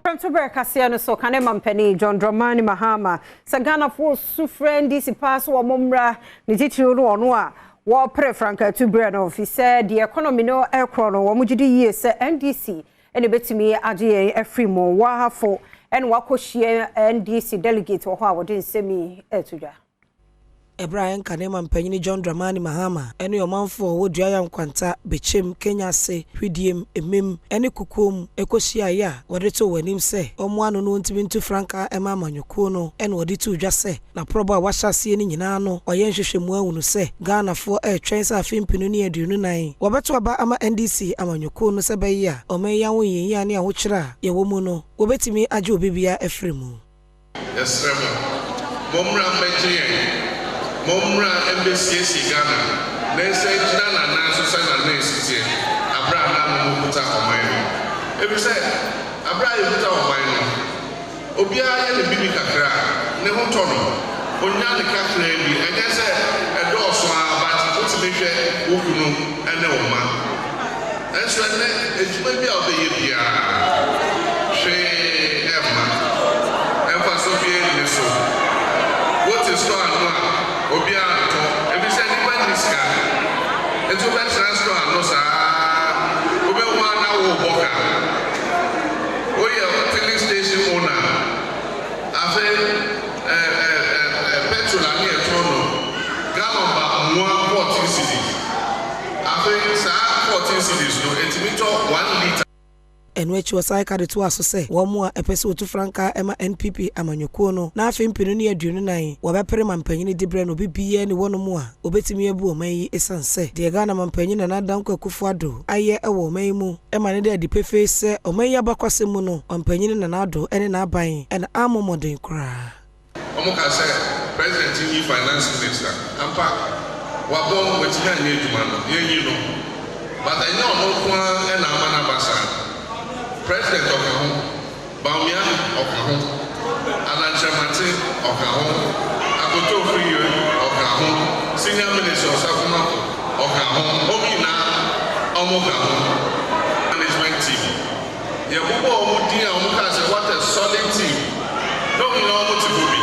Premtobre Kasee no so kane mampani John Dramani Mahama Sagana for sufre NDC pass wa momra ni titiri no ono a wo pre franka to bre no fi said the economy no ekro no wo mugidi yie se NDC ene betimi age efri mo wa hafo en wakohie NDC delegate wo ho a wo de nsemi etudwa Brian Kanema mpanyini John Dramani Mahama ene omanfo wo dua yam kwanta bechem Kenya se hwidiem emem ene kukom ekohia ya wode to wanim se omo ano no ntimi ntu franka ema amanyoko no ene wode to dwa se na probo a wahyase ni nyina no oye nhwehwemu awunu se Ghana fo twen sa afimpinu ne adunu nan wobeto aba ama NDC amanyoko no se bayi a omeya wo yenya ne ahokyera ye wo mu no wobetimi age obibia efremu yesremo momra mbegye Momra NDC Ghana, Nancy Jana Naso Sana Nancy, Abraham Muta Omaino. Every say, Abraham Muta Omaino. Obia and the Bibi Kakra, Nehotono, Onyani Kakrebi, and then say, a door swab, but what's the measure, Wukuno, and no man. And so it's maybe of the Yipia, She Emma, and for Sophia in the soul. What is going Obia to every anybody is car. It's over transfer no sir. Obe one hour boka. Oh yeah, filling station owner. Afe petrol ani etono. Gallon ba 14 cedis. Afe sa 14 cedis no etimeter 1 liter. Enwechi wasaika de to aso se wo mu a epese otu franka ema NPP amanyoko no na afimpinu ne adunu nan wo bepere mampanyini dibre no bibie ne wono mu a obetimi abu omanyi esanse de Ghana mampanyini na dan kwakufu ado aye ewo omanyi mu ema ne de adipefe se omanyi abakwase mu no mampanyini na nado ene na aban ene amomoden kra omuka se president ni finance minister ampa wa bon wetina ne eduma no yenyi no but I know no kwa ena amana basa President Okaho, Baumia Okaho, Alan Chamati Okaho, Akoto Free Okaho, Senior Minister Safumako Okaho, Omina Omokaho, Management Team. Yabubo Omudia Omuka said, what a solid team. No, we know what to be.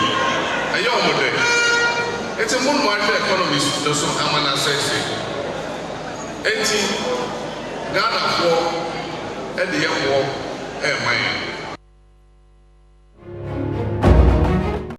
A young model. It's a moon market economy, those of Amana says. 18 Ghana for and the war, man.